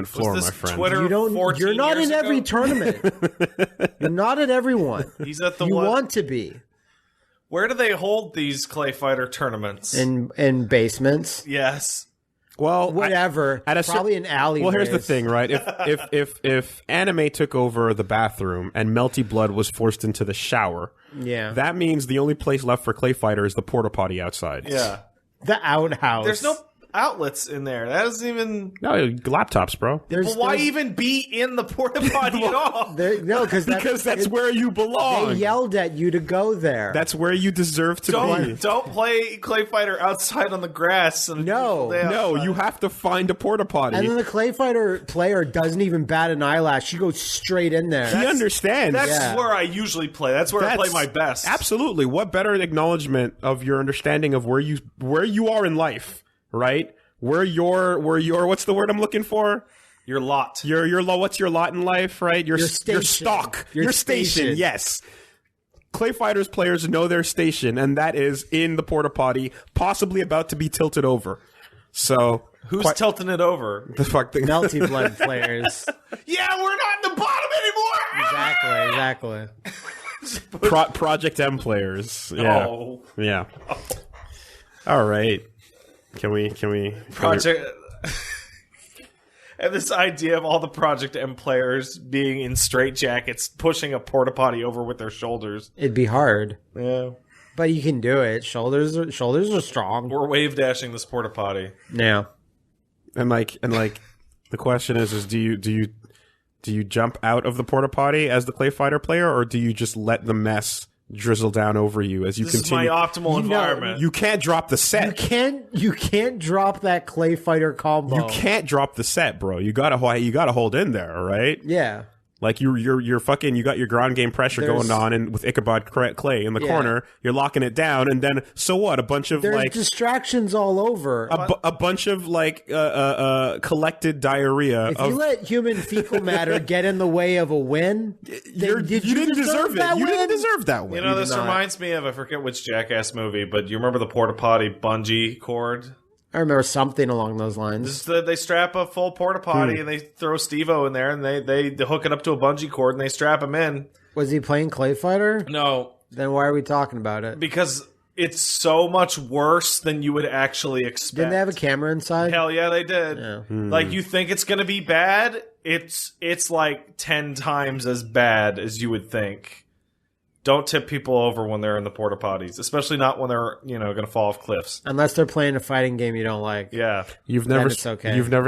floor, my friend. Twitter you're not in every tournament. You're not at every one. He's at the you one. want to be. Where do they hold these clay fighter tournaments? In basements. Yes. Well, whatever. Probably an alleyways. Well, here's the thing, right? If anime took over the bathroom and Melty Blood was forced into the shower, that means the only place left for clay fighter is the porta potty outside. Yeah, the outhouse. There's no outlets in there. That doesn't even laptops, bro. But why even be in the porta potty at all? Because that's where you belong. They yelled at you to go there. That's where you deserve to be. Don't play clay fighter outside on the grass. No, you have to find a porta potty. And then the clay fighter player doesn't even bat an eyelash. She goes straight in there. He understands. That's where I usually play. That's where I play my best. Absolutely. What better acknowledgement of your understanding of where you are in life? Right? Where your what's the word I'm looking for? Your lot. Your what's your lot in life, right? Your stock. Your station. Yes. Clay Fighters players know their station, and that is in the porta potty, possibly about to be tilted over. So who's tilting it over? The fuck thing. Melty Blood players. Yeah, we're not in the bottom anymore. Exactly. Project M players. Yeah. Oh. Yeah. All right. Can we Project and this idea of all the Project M players being in straitjackets pushing a porta potty over with their shoulders. It'd be hard. Yeah. But you can do it. Shoulders are strong. We're wave dashing this porta potty. Yeah. And like the question is do you jump out of the porta potty as the clay fighter player, or do you just let the mess drizzle down over you as you continue? This is my optimal environment. You can't drop the set. You can't drop that clay fighter combo. You can't drop the set, bro. You gotta hold in there, all right? Yeah. Like you're fucking, you got your ground game pressure going on, and with Ichabod Clay in the corner, you're locking it down, and then so what? A bunch of there's distractions all over. A bunch of collected diarrhea. If you let human fecal matter get in the way of a win, you didn't deserve it. You didn't deserve that win. You know, this reminds me of, I forget which Jackass movie, but you remember the porta potty bungee cord? I remember something along those lines. They strap a full porta potty and they throw Steve-O in there, and they hook it up to a bungee cord and they strap him in. Was he playing Clay Fighter? No. Then why are we talking about it? Because it's so much worse than you would actually expect. Didn't they have a camera inside? Hell yeah, they did. Yeah. Like, you think it's going to be bad? It's like 10 times as bad as you would think. Don't tip people over when they're in the porta potties, especially not when they're, going to fall off cliffs. Unless they're playing a fighting game you don't like. Yeah. You've never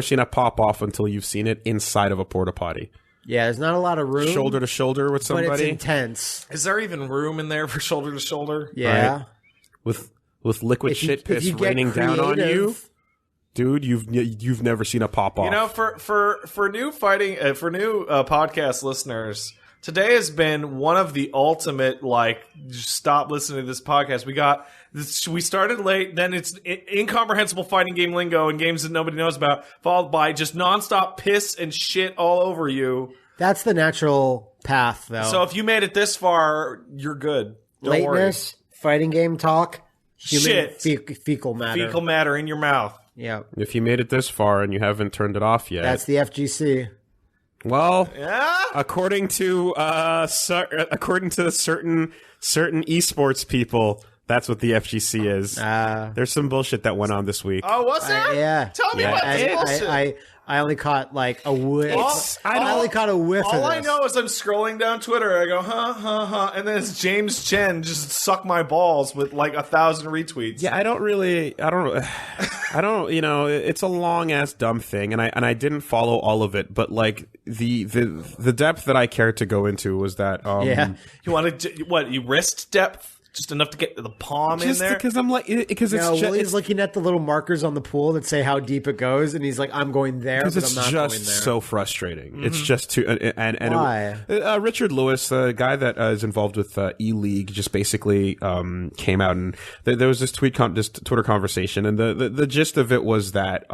seen a pop off until you've seen it inside of a porta potty. Yeah, there's not a lot of room. Shoulder to shoulder with somebody. But it's intense. Is there even room in there for shoulder to shoulder? Yeah. Right? With liquid shit piss raining down on you. Dude, you've never seen a pop off. You know, for new fighting for new podcast listeners, today has been one of the ultimate, stop listening to this podcast. We started late, then it's incomprehensible fighting game lingo and games that nobody knows about, followed by just nonstop piss and shit all over you. That's the natural path, though. So if you made it this far, you're good. Don't Lateness, fighting game talk, shit, fecal matter. Fecal matter in your mouth. Yeah. If you made it this far and you haven't turned it off yet. That's the FGC. Well, yeah? according to certain eSports people, that's what the FGC is. There's some bullshit that went on this week. Oh, what's that? Yeah. Tell me about this bullshit. I only caught a whiff. I only caught a whiff of this. All I know is I'm scrolling down Twitter. I go, huh, and then it's James Chen just suck my balls with 1,000 retweets. Yeah, I don't. It's a long ass dumb thing, and I didn't follow all of it, but the depth that I cared to go into was that. You wanted you wrist depth? Just enough to get the palm in there? Because Willie's looking at the little markers on the pool that say how deep it goes, and he's like, I'm going there, but I'm not going there. It's just so frustrating. Mm-hmm. It's just too... And why? Richard Lewis, the guy that is involved with E-League, just basically came out, and there was this Twitter conversation, and the gist of it was that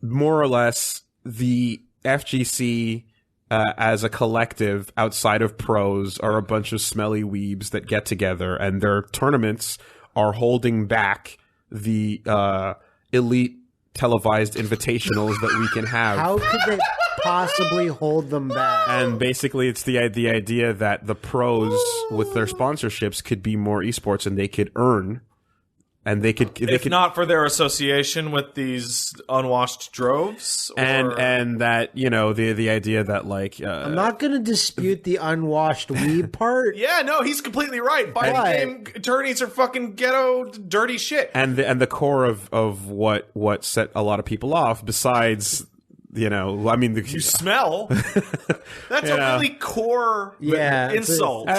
more or less the FGC... as a collective outside of pros are a bunch of smelly weebs that get together, and their tournaments are holding back the elite televised invitationals that we can have. How could they possibly hold them back? And basically, it's the idea that the pros with their sponsorships could be more esports, and they could earn, and they could not for their association with these unwashed droves, and that the idea that I'm not going to dispute the unwashed weeb part. Yeah, no, he's completely right. Fighting game attorneys are fucking ghetto dirty shit. And the core of what set a lot of people off, besides. You smell. That's a really core insult.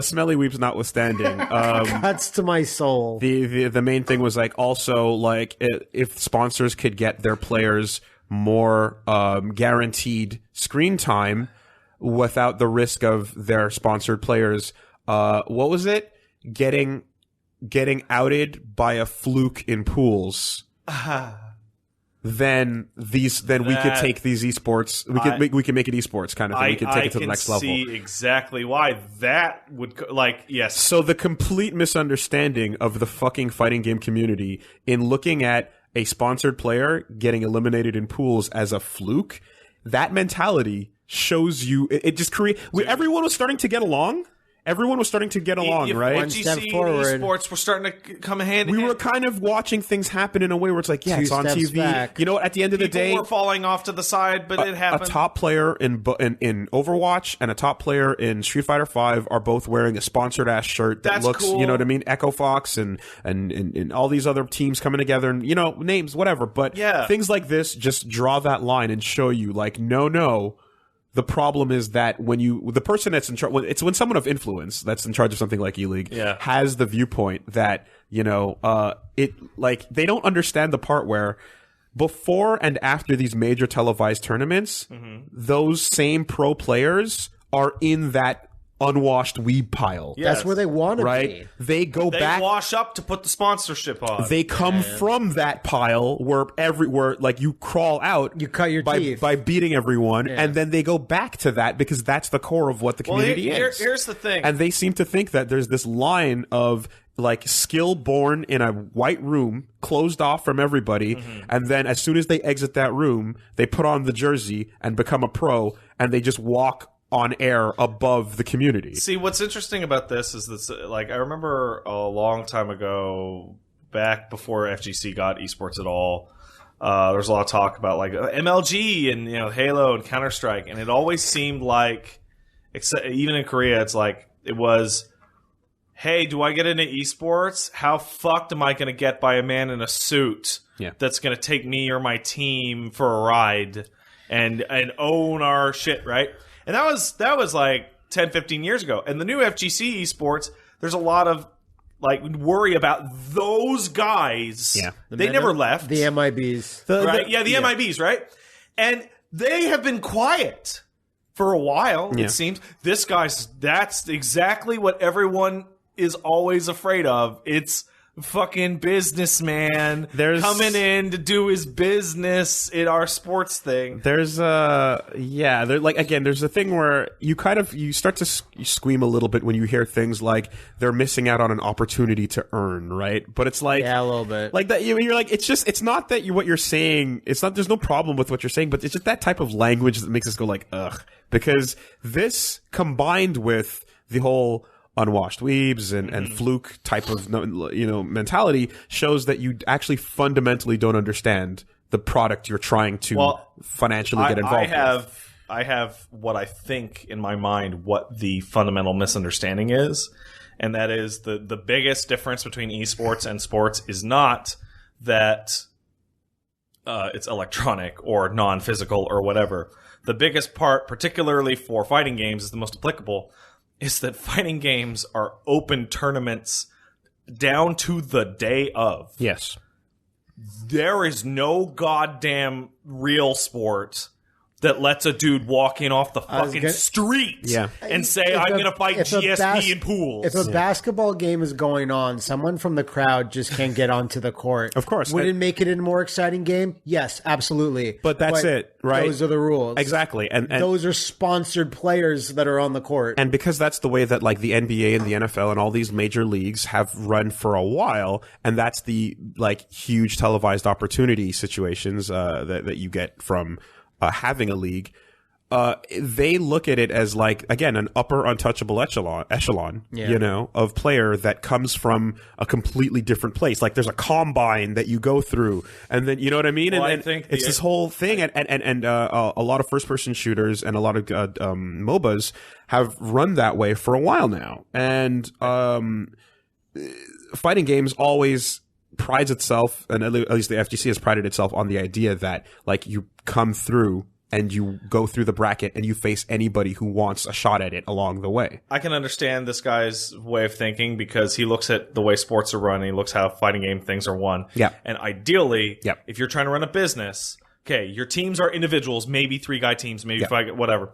Smelly weeps notwithstanding. Cuts to my soul. The main thing was also if sponsors could get their players more guaranteed screen time without the risk of their sponsored players. What was it? Getting outed by a fluke in pools. Then we could take these esports. We could make it esports kind of thing. We could take it to the next level. I can see exactly why that would yes. So the complete misunderstanding of the fucking fighting game community in looking at a sponsored player getting eliminated in pools as a fluke, that mentality shows you it just everyone was starting to get along. Everyone was starting to get along, right? FGC and eSports were starting to come hand in hand. We were kind of watching things happen in a way where it's like, it's on TV. Back. You know what? At the end of the day, people were falling off to the side, but it happened. A top player in Overwatch and a top player in Street Fighter V are both wearing a sponsored ass shirt that looks, cool. You know what I mean? Echo Fox and all these other teams coming together and names, whatever. But things like this just draw that line and show you no. The problem is that the person that's in charge, when someone of influence that's in charge of something like E-League has the viewpoint that, they don't understand the part where before and after these major televised tournaments, those same pro players are in that unwashed weeb pile. Yes. That's where they want to be. They back. They wash up to put the sponsorship on. They come from that pile where you crawl out. You cut your teeth by beating everyone, and then they go back to that because that's the core of what the community is. Here's the thing, and they seem to think that there's this line of skill born in a white room, closed off from everybody, and then as soon as they exit that room, they put on the jersey and become a pro, and they just walk on air above the community. See, what's interesting about this is this, I remember a long time ago, back before FGC got esports at all, there was a lot of talk about MLG and Halo and Counter-Strike, and it always seemed even in Korea, it was, hey, do I get into esports? How fucked am I going to get by a man in a suit that's going to take me or my team for a ride and own our shit, right? And that was 10, 15 years ago. And the new FGC esports, there's a lot of worry about those guys. Yeah. They never left. The MIBs. The MIBs, right? And they have been quiet for a while, it seems. That's exactly what everyone is always afraid of. It's fucking businessman coming in to do his business in our sports thing. There's there's a thing where you start to squeam a little bit when you hear things like they're missing out on an opportunity to earn, right? But it's a little bit like that. You're like, it's not that what you're saying. It's not. There's no problem with what you're saying, but it's just that type of language that makes us go ugh, because this combined with the whole unwashed weebs and fluke type of mentality shows that you actually fundamentally don't understand the product you're trying to financially get involved with. I have what I think in my mind what the fundamental misunderstanding is, and that is the biggest difference between esports and sports is not that it's electronic or non-physical or whatever. The biggest part, particularly for fighting games, is the most applicable, is that fighting games are open tournaments down to the day of. Yes. There is no goddamn real sport that lets a dude walk in off the fucking street and say, I'm going to fight GSP in pools. If a basketball game is going on, someone from the crowd just can't get onto the court. Of course. Would it make it a more exciting game? Yes, absolutely. But that's it, right? Those are the rules. Exactly. And those are sponsored players that are on the court. And because that's the way that like the NBA and the NFL and all these major leagues have run for a while, and that's the like huge televised opportunity situations that you get from having a league, they look at it as like, again, an upper untouchable echelon, you know, of player that comes from a completely different place. Like there's a combine that you go through, and then you know what I mean. Well, and I think it's this whole thing, and a lot of first person shooters and a lot of MOBAs have run that way for a while now, and fighting games always prides itself, and at least the FGC has prided itself on the idea that like you come through and you go through the bracket and you face anybody who wants a shot at it along the way. I can understand this guy's way of thinking because he looks at the way sports are run and he looks how fighting game things are won. Yeah. And ideally, if you're trying to run a business, okay, your teams are individuals, maybe 3-guy teams, maybe 5, whatever.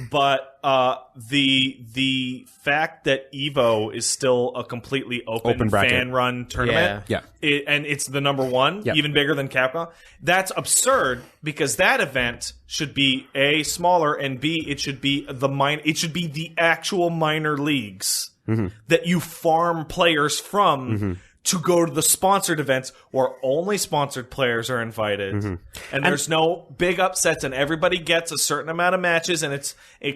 But the fact that EVO is still a completely open fan-run tournament, and it's the number one, even bigger than Capcom, that's absurd because that event should be A, smaller, and B, it should be the actual minor leagues that you farm players from to go to the sponsored events where only sponsored players are invited, and there's no big upsets, and everybody gets a certain amount of matches, and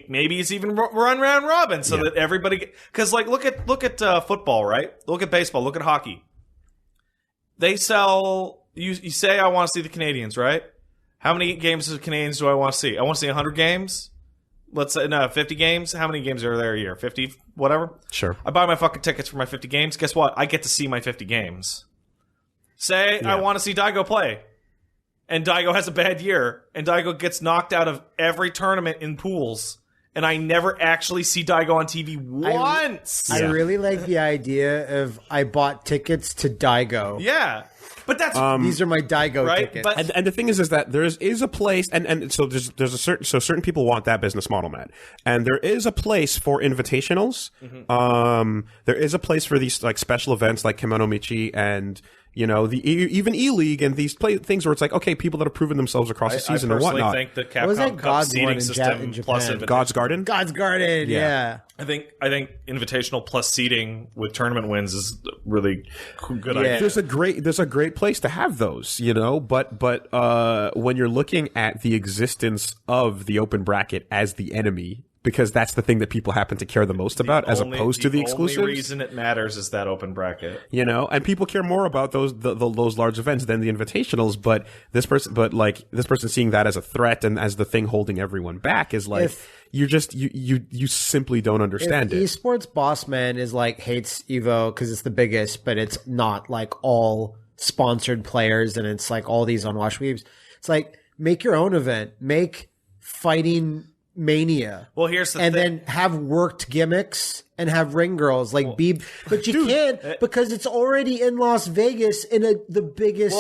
maybe it's even run round robin so that everybody, because like look at football, right? Look at baseball, look at hockey. They sell. You say I want to see the Canadians, right? How many games of the Canadians do I want to see? I want to see 100 games. Let's say 50 games. How many games are there a year? 50, whatever. Sure. I buy my fucking tickets for my 50 games. Guess what? I get to see my 50 games. Say I want to see Daigo play, and Daigo has a bad year, and Daigo gets knocked out of every tournament in pools, and I never actually see Daigo on TV once. I really like the idea of I bought tickets to Daigo. Yeah. But that's these are my Daigo tickets. But, and the thing is that there is a place, and so there's a certain people want that business model, Matt, and there is a place for invitationals. There is a place for these like special events like Kimono Michi and you know even E-League and these things where it's like, okay, people that have proven themselves across the season and whatnot. I think the Capcom Cup seeding system plus God's Garden. God's Garden, yeah. I think invitational plus seeding with tournament wins is really good idea. There's a great place to have those, you know, but when you're looking at the existence of the open bracket as the enemy, because that's the thing that people happen to care the most about, as opposed to the exclusives. The only reason it matters is that open bracket, you know, and people care more about those large events than the invitationals. But this person seeing that as a threat and as the thing holding everyone back is like, you simply don't understand it. Esports boss man is like hates Evo because it's the biggest, but it's not like all sponsored players and it's like all these unwashed weebs. It's like, make your own event, make fighting Mania. Well, here's the thing. And then have worked gimmicks and have ring girls like but you can't because it's already in Las Vegas in the biggest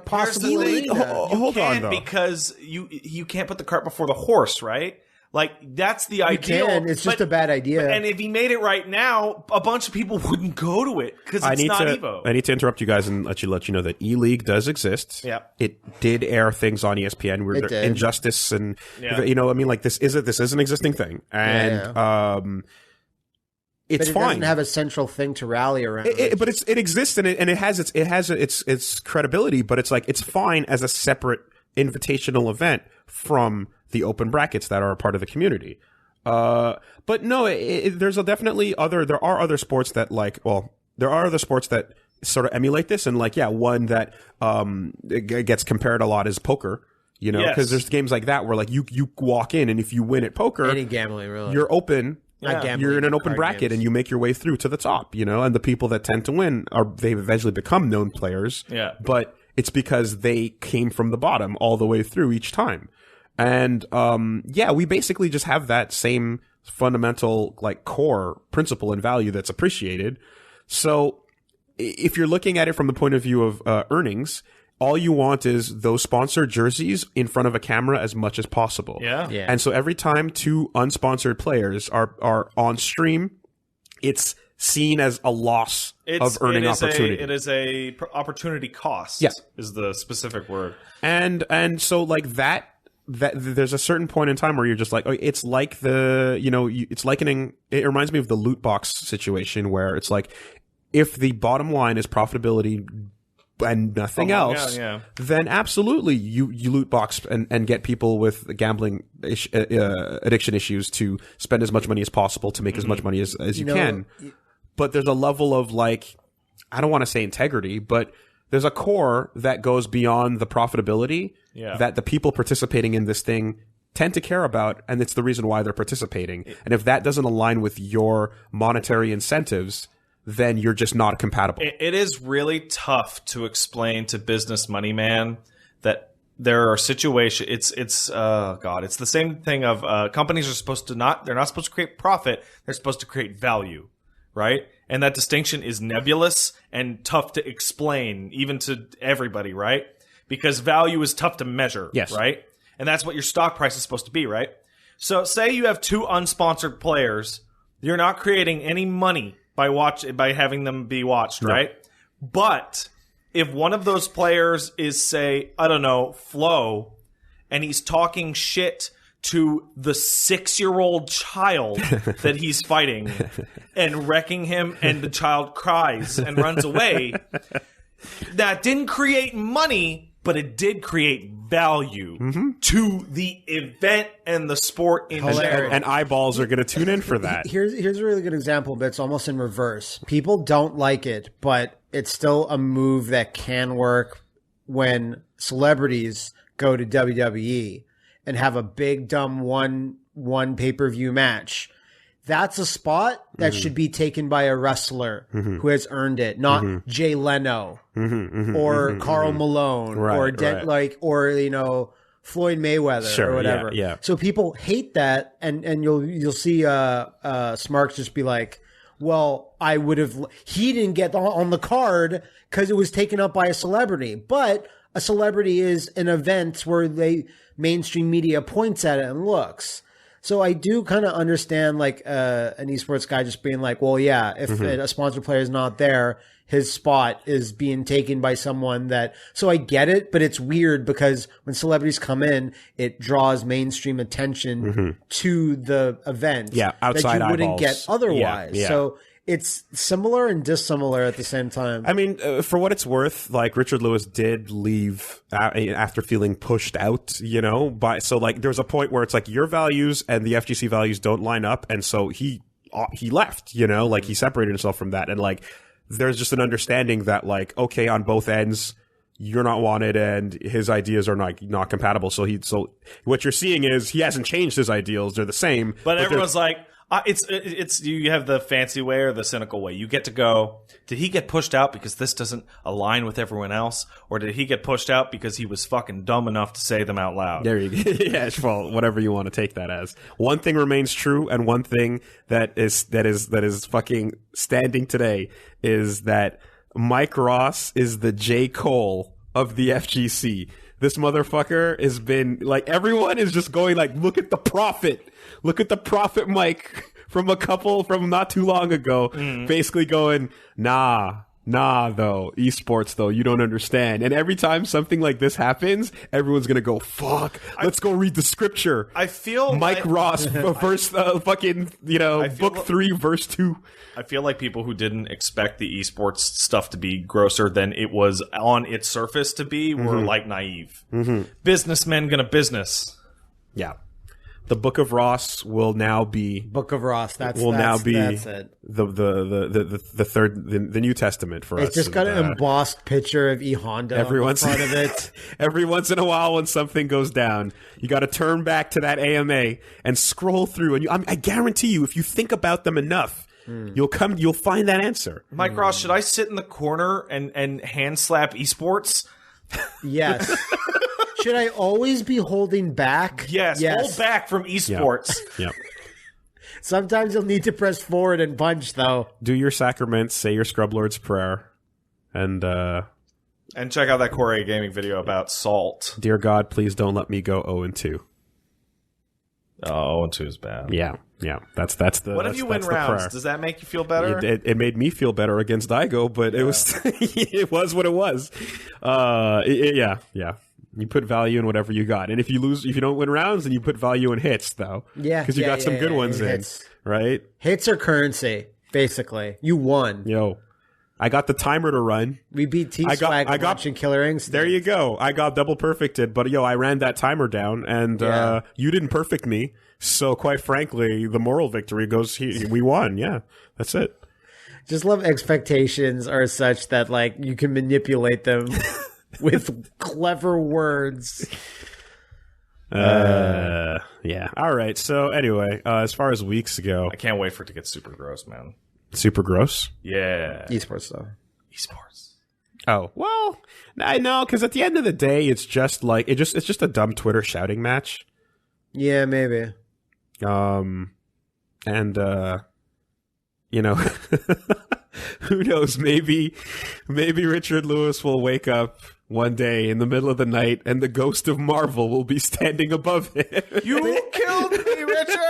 possible arena. Hold on, though. Because you can't put the cart before the horse, right? Like, that's the ideal. It's just a bad idea. And if he made it right now, a bunch of people wouldn't go to it because it's not Evo. I need to interrupt you guys and let you know that E-League does exist. Yeah. It did air things on ESPN where Injustice and, you know, I mean, like, this is an existing thing. And, it's fine. It doesn't have a central thing to rally around. But it exists and it has its credibility, but it's like, it's fine as a separate invitational event from the open brackets that are a part of the community. But no, there are other sports that there are other sports that sort of emulate this. And one that gets compared a lot is poker, you know, because there's games like that where like you walk in and if you win at poker, any gambling really, you're open. Yeah. You're in an open bracket games. And you make your way through to the top, you know, and the people that tend to win they eventually become known players. Yeah. But it's because they came from the bottom all the way through each time. And, we basically just have that same fundamental, like, core principle and value that's appreciated. So if you're looking at it from the point of view of, earnings, all you want is those sponsored jerseys in front of a camera as much as possible. Yeah. And so every time two unsponsored players are on stream, it's seen as a loss of earning opportunity. It is a opportunity cost. Yeah. Is the specific word. And so like that there's a certain point in time where you're just like, oh, it's like it's likening. It reminds me of the loot box situation where it's like, if the bottom line is profitability and nothing else, then absolutely you loot box and get people with gambling addiction issues to spend as much money as possible to make as much money as you can. But there's a level of like, I don't want to say integrity, but there's a core that goes beyond the profitability that the people participating in this thing tend to care about, and it's the reason why they're participating. And if that doesn't align with your monetary incentives, then you're just not compatible. It is really tough to explain to business money man that there are situations. It's the same thing of companies are supposed to they're not supposed to create profit. They're supposed to create value, right? And that distinction is nebulous and tough to explain even to everybody, right? Because value is tough to measure, right? And that's what your stock price is supposed to be, right? So say you have two unsponsored players, you're not creating any money by having them be watched, right? But if one of those players is, say, I don't know, Flo, and he's talking shit to the 6-year-old child that he's fighting and wrecking him, and the child cries and runs away, that didn't create money, but it did create value to the event and the sport in general. And eyeballs are going to tune in for that. Here's a really good example, but it's almost in reverse. People don't like it, but it's still a move that can work when celebrities go to WWE and have a big, dumb one pay-per-view match. That's a spot that should be taken by a wrestler who has earned it, not Jay Leno or Karl Malone or Floyd Mayweather or whatever. Yeah. So people hate that, and you'll see Smarks just be like, well, he didn't get on the card because it was taken up by a celebrity, but a celebrity is an event where mainstream media points at it and looks. So I do kind of understand like an esports guy just being like, well, yeah, if a sponsored player is not there, his spot is being taken by someone that. So I get it, but it's weird because when celebrities come in, it draws mainstream attention to the event outside that you wouldn't eyeballs. Get otherwise. Yeah. So it's similar and dissimilar at the same time. I mean, for what it's worth, like Richard Lewis did leave after feeling pushed out, so like there was a point where it's like your values and the FGC values don't line up. And so he left, like he separated himself from that. And like, there's just an understanding that like, okay, on both ends, you're not wanted and his ideas are not compatible. So what you're seeing is he hasn't changed his ideals. They're the same. But everyone's like, it's you have the fancy way or the cynical way. You get to go, did he get pushed out because this doesn't align with everyone else? Or did he get pushed out because he was fucking dumb enough to say them out loud? There you go. Yeah, well, whatever you want to take that as. One thing remains true, and one thing that is fucking standing today is that Mike Ross is the J. Cole of the FGC. This motherfucker has been like, everyone is just going like, look at the profit, Mike from not too long ago, basically going, nah, though, esports though, you don't understand. And every time something like this happens, everyone's gonna go, fuck, let's go read the scripture. I feel Mike Ross, verse, book 3, verse 2. I feel like people who didn't expect the esports stuff to be grosser than it was on its surface to be were like naive. Businessmen gonna business. Yeah. The Book of Ross will now be Book of Ross. That's it. The third, the New Testament for us. It's just got an embossed picture of E Honda on the front of it. Every once in a while, when something goes down, you got to turn back to that AMA and scroll through. And I guarantee you, if you think about them enough, you'll find that answer. Mike Ross, should I sit in the corner and hand slap esports? Yes. Should I always be holding back? Yes. Hold back from esports. Yep. Sometimes you'll need to press forward and punch, though. Do your sacraments, say your Scrub Lord's Prayer, and And check out that Core 8 Gaming video about Salt. Dear God, please don't let me go 0-2. Oh, 0-2 is bad. Yeah. That's the. What if you win rounds? Does that make you feel better? It made me feel better against Daigo, but it was it was what it was. Yeah. You put value in whatever you got, and if you don't win rounds, then you put value in hits, though. Yeah, because you got some good ones in, right? Hits are currency, basically. You won. Yo, I got the timer to run. We beat T-Swag watching Killer Instinct. There you go. I got double perfected, but I ran that timer down, and you didn't perfect me. So quite frankly, the moral victory goes here. We won. Yeah, that's it. Just love expectations are such that like you can manipulate them with clever words. Yeah. All right. So anyway, as far as weeks go, I can't wait for it to get super gross, man. Super gross. Yeah. eSports though. eSports. Oh well, I know because at the end of the day, it's just like it's just a dumb Twitter shouting match. Yeah, maybe. And who knows? Maybe Richard Lewis will wake up one day in the middle of the night and the ghost of Marvel will be standing above him. You killed me, Richard!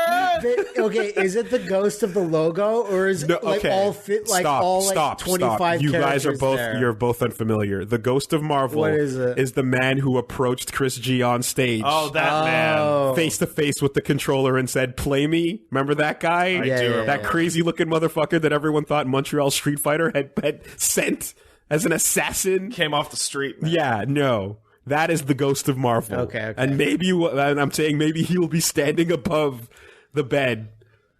Okay, is it the ghost of the logo or is it all fit like stop, 25 You guys are both there? You're both unfamiliar. The ghost of Marvel What is it? is the man who approached Chris G on stage. Oh, that man. Face to face with the controller and said, "Play me." Remember that guy? I do. That crazy looking motherfucker that everyone thought Montreal Street Fighter had sent as an assassin. Came off the street, man. Yeah, no. That is the ghost of Marvel. Okay. And and I'm saying maybe he will be standing above the bed,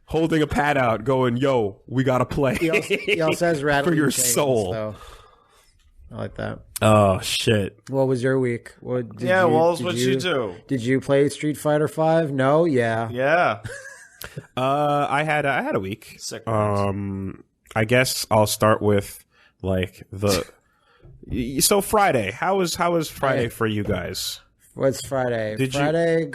holding a pad out, going, "Yo, we gotta play." He also has rattling for your chains, soul. though. I like that. Oh shit! What was your week? What'd you do? Did you play Street Fighter V? No. Yeah. Yeah. I had a week. Sick. I guess I'll start with like so Friday. How was Friday for you guys? What's Friday? Did you- Friday.